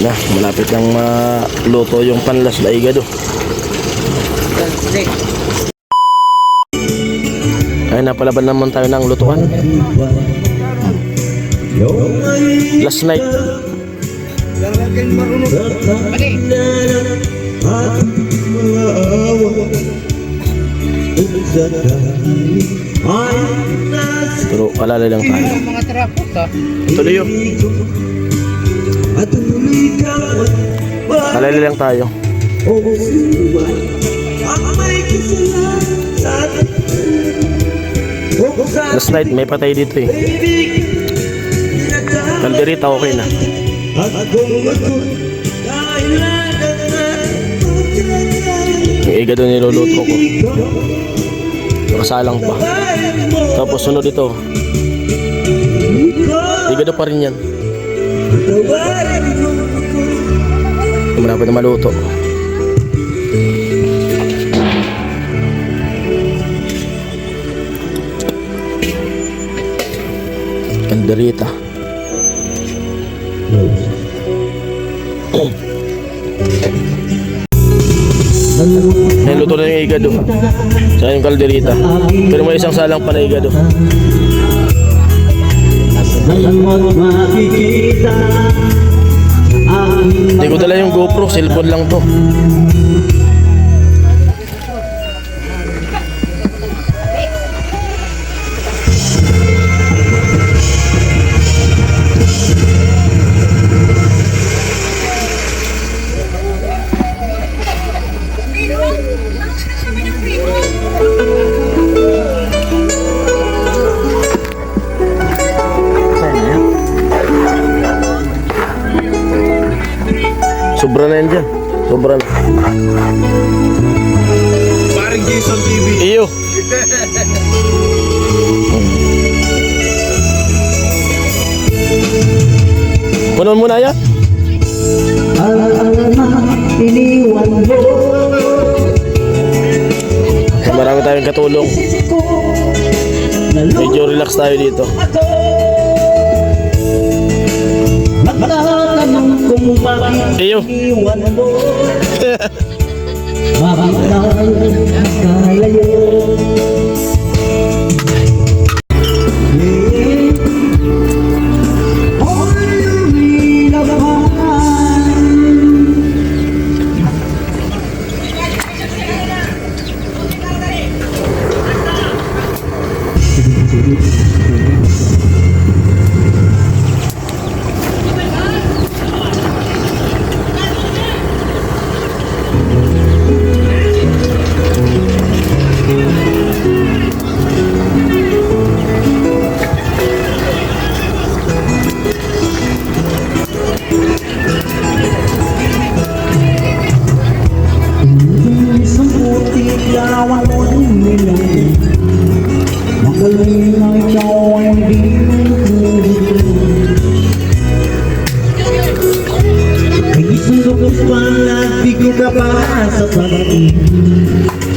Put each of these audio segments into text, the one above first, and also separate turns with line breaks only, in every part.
na, malapit nang maluto yung panlas na igado. Ay, napalaban naman tayo ng lutuan. Last night. Pero alala lang tayo. Tuloy yun. Alala lang tayo. Last night may patay dito eh. Kalderita okay na. Yung igado niluluto ko. Nakasalang pa. Tapos sunod ito. Igado pa rin yan. Malapit na maluto. Kalderita. Niluto na yung igado. Saka yung kalderita. Pero may isang salang pa na igado. Hindi ko dala yung GoPro, cellphone lang to. Sobra na yan dyan. Sobra na.
Paring Jason TV.
Iyo. Punon mo na yan. Marami tayong katulong. Medyo relax tayo dito. Iyo.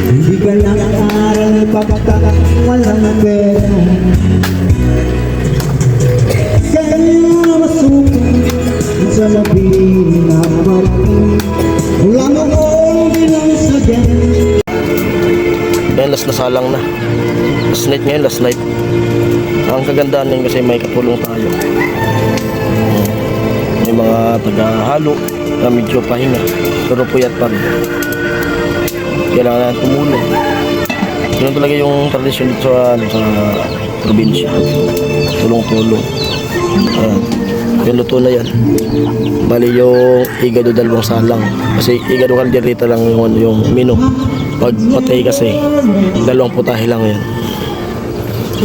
Hindi ka lang aral pagkat walang pera. Kaya masukong sa labi na mapin. Walang akong bilang sadyan.
Yan, last na salang na. Last night ngayon, last night. Ang kagandaan din kasi may katulong tayo. May mga taga-halo na medyo pahinga. Pero puyat pa rin. Kailangan natin tumulong. Yun talaga yung tradisyon dito sa probinsya. Tulong-tulong. Yung luto na yan. Bali yung igado dalawang salang. Kasi igado kalderita lang yung menu. Pag patay kasi, dalawang putahe lang yan.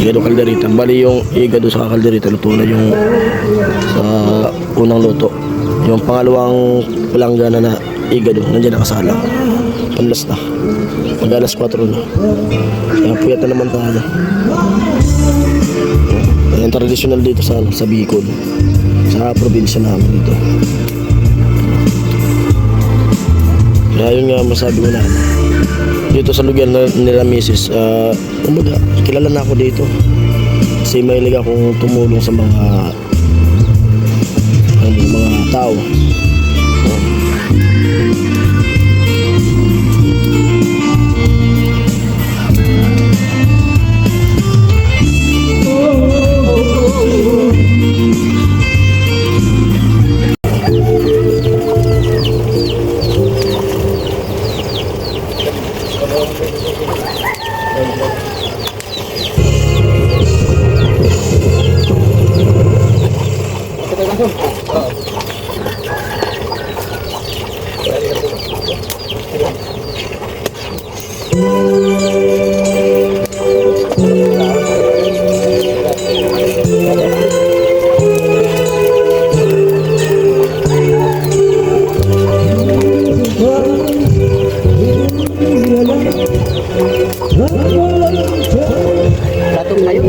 Igado kalderita. Bali yung igado sa kalderita, luto na yung sa unang luto. Yung pangalawang palanggana na igado, nandiyan nakasalang. Panlas na. Pag alas 4 na. Kaya puyat na naman tayo. Yung traditional dito sa Bicol. Sa probinsya namin dito. Kaya yun nga masabi ko na. Dito sa lugar nila Mrs. Umaga, kilala na ako dito. Kasi mahilig akong tumulong sa mga tao.
Tatong tayo.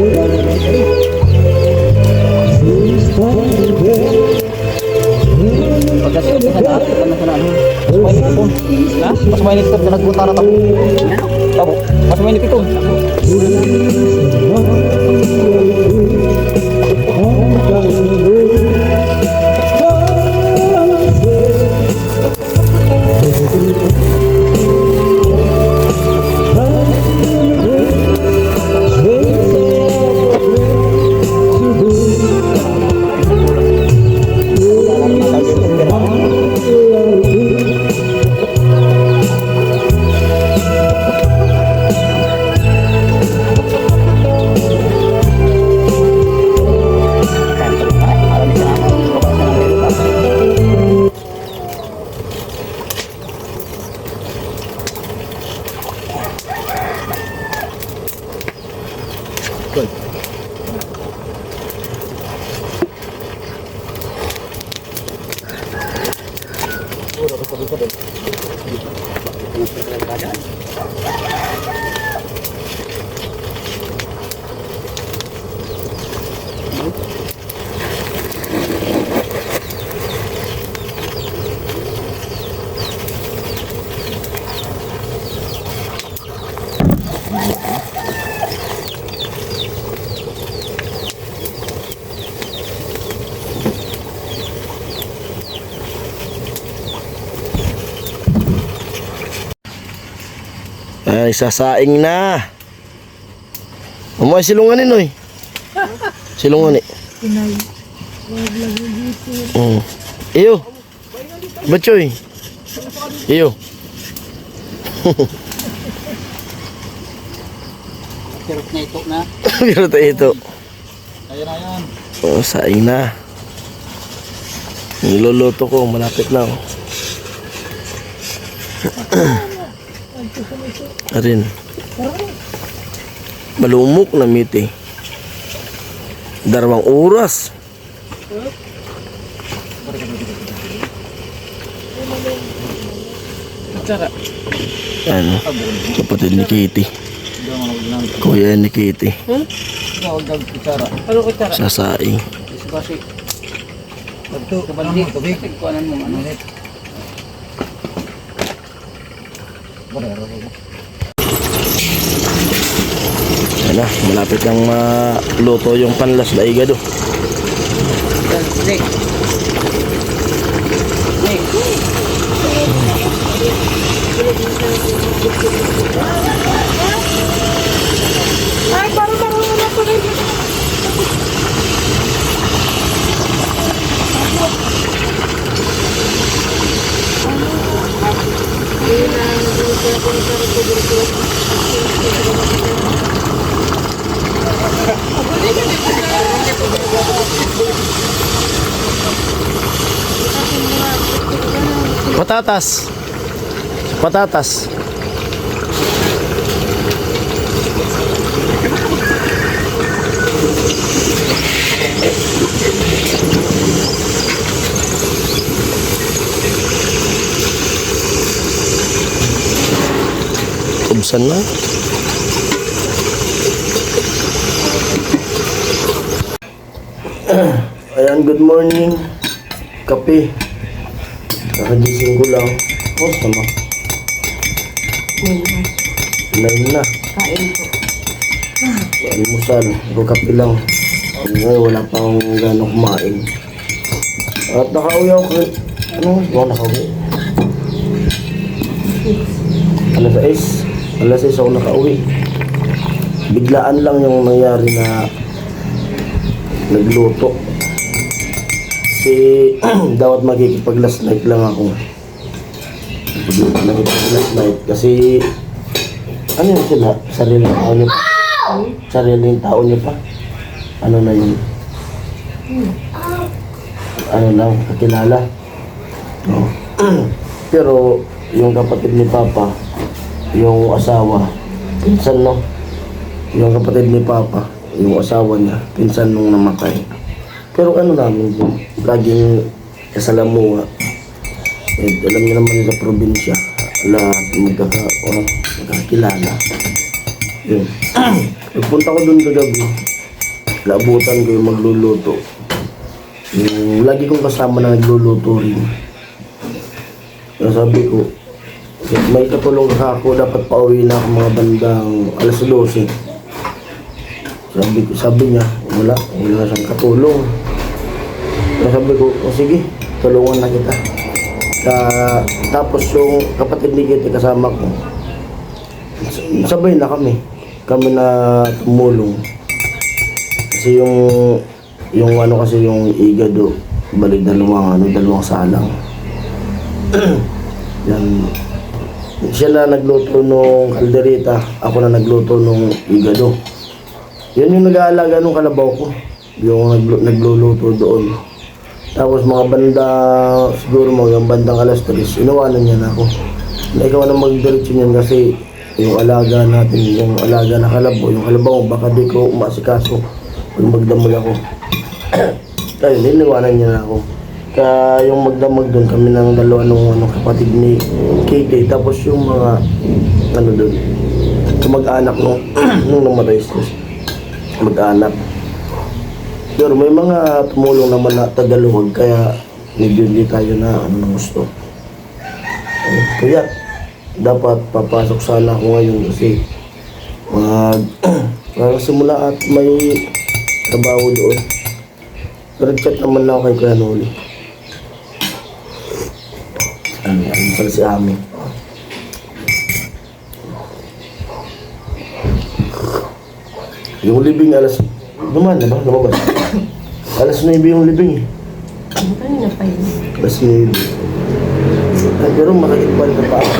Pagkasya sa na, mas mainit ito. Ha? Mas mainit ito, nagpunta na tabo. Tabo, mas mainit ito.
Ay, sasaing na. Amoy silunganin oy. Silungan eh. Iyo. Bachoy. Iyo.
Kirot na ito na.
Pero tayo ito.
Ayan, ayan.
Oh, saing na. Niluluto ko, malapit na. Oh. Arin. Malumok na miti. Darwang oras. Ano? Kapatid ni Kitty. Kuya ni Kitty.
Ano kutsara?
Sasaing.
Basi. Pagto, kabalik. Tubig. Kuanan mo ano.
Ayan na, malapit nang maluto yung panlas na igado.
Nick. Nick.
Ay, parang na po rin.
Patatas. Patatas. Ubsan na. Ayan, good morning. Kape. Nakagising ko lang. Oh, sama. Lain na.
Kain po.
Almusal. Pero kape lang. Ngayon, wala pang gano'ng kumain. At nakauwi ako. Ano? Wala nakauwi. Alas 6. Alas 6 ako nakauwi. Biglaan lang yung nangyari na nagluto. Kasi dapat magkikipag last night lang ako. Magkikipag last night. Kasi ano yun sila? Sariling tao niyo pa. Sariling tao niyo pa. Ano na yun? Ano lang, kakilala. No. Pero yung kapatid ni Papa, yung asawa, pinsan no? Yung kapatid ni Papa, yung asawa niya, pinsan nung namatay. Pero ano namin po, laging kasalamuha. Eh, alam niyo naman sa probinsya, lahat magkakilala. Yun. Nagpunta ko dun kagabi. Naabutan ko yung magluluto. Yung lagi kong kasama na nagluluto rin. Kaya sabi ko, may katulong ako, dapat pauwi na ako mga bandang alas 12. Sabi niya, wala siyang katulong. Kaya sabi ko, sige, tulungan na kita. Tapos yung kapatid ni Kitty kasama ko, sabay na kami na tumulong. Kasi yung ano kasi yung igado, balik dalawang salang. Yan. Siya na nagluto nung kaldereta, ako na nagluto nung igado. Yan yung nag-aalaga nung kalabaw ko, yung nagluluto doon. Tapos mga banda, siguro mga bandang alas 3, inawanan niya na ako. Na ikaw na magdiretso niyan kasi yung alaga natin, yung alaga na kalabaw, yung kalabaw, baka di ko umasikaso kung magdamag ako. Kaya iniwanan niya na ako. Kaya yung magdamag doon, kami ng dalawa nung kapatid ni Katie, tapos yung mga doon, kamag-anak nung namatay, mag-anak. Pero may mga tumulong naman na Tagalog, kaya medyo hindi tayo na ng gusto. Kaya dapat papasok sana ako ngayon kasi parang simula at may trabaho doon. Pero chat naman na ako kay Kuya Noli. Ano pala si Ami. Yung libing alas lumabas. Alas 9 yung libing eh.
Kanina pa yun.
Alas 9. Ay, pero makikipal na pa ako.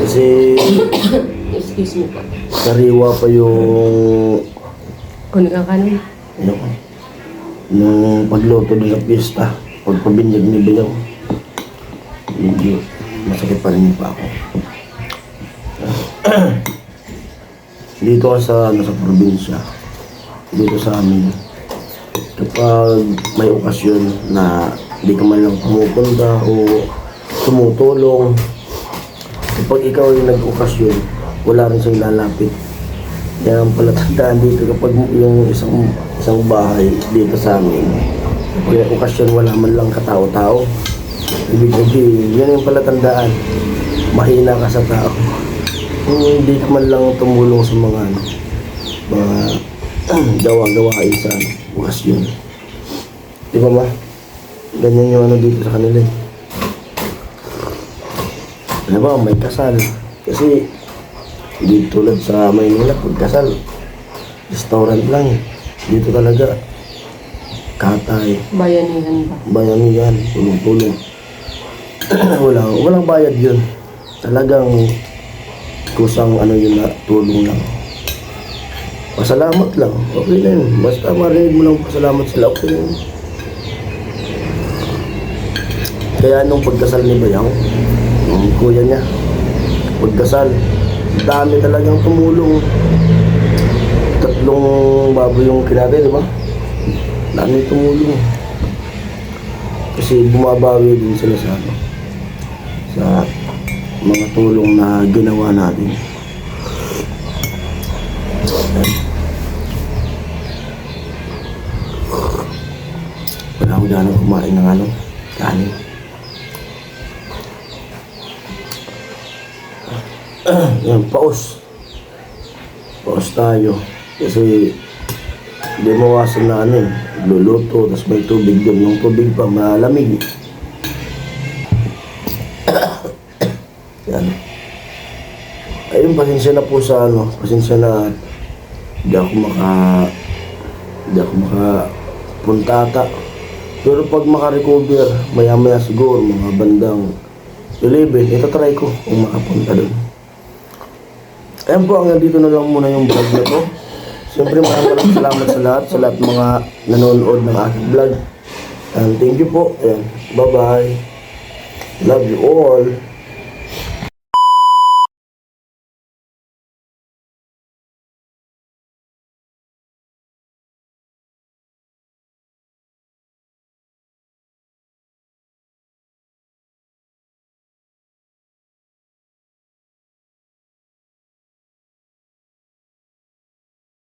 Kasi
Excuse me po.
sariwa pa yung
Kung nagkakanon.
nung pagluto doon sa pista, pagpabinyag ni Bayaw. Medyo masakit pa rin pa ako. Dito ka sa probinsya, dito sa amin, kapag may okasyon na di ka man lang pumupunta o tumutulong, kapag ikaw ay nag-okasyon, wala rin siyang lalapit. Kaya ang palatandaan dito kapag yung isang bahay dito sa amin, kapag okasyon wala man lang katao-tao, ibig sabihin, yan yung palatandaan, mahina ka sa tao. Kung hindi ka man lang tumulong sa mga gawa-gawain sa okasyon. Di ba ma? Ganyan yung dito sa kanila eh. Ano ba, may kasal. Kasi dito tulad sa Maynila, pagkasal, restaurant lang eh. Dito talaga, katay,
Bayanihan ba?
bayanihan, tulong-tulong. walang bayad yun. Talagang kusang yun na tulong lang. Pasalamat lang, okay na yun. Basta marinig mo lang pasalamat sila, okay na yun. Kaya nung pagkasal ni Bayang, yung kuya niya, pagkasal, dami talagang tumulong. 3 baboy yung kinatay, di ba? Dami tumulong. Kasi bumabawi din sila sa mga tulong na ginawa natin. Wala ako dyan kumain ng kanin. Yan, paus tayo kasi hindi mawasan na luluto, tapos may tubig doon, yung tubig pa malamig. Yan. Ayun, pasensya na po sa pasensya na hindi ako makapunta ata. Pero pag makarecover, maya siguro mga bandang 11, itatry ko kung makapunta doon. Ayan po, hanggang dito na lang muna yung vlog na to. Siyempre maraming salamat sa lahat mga nanonood ng aking vlog. And thank you po. Ayan. Bye-bye. Love you all.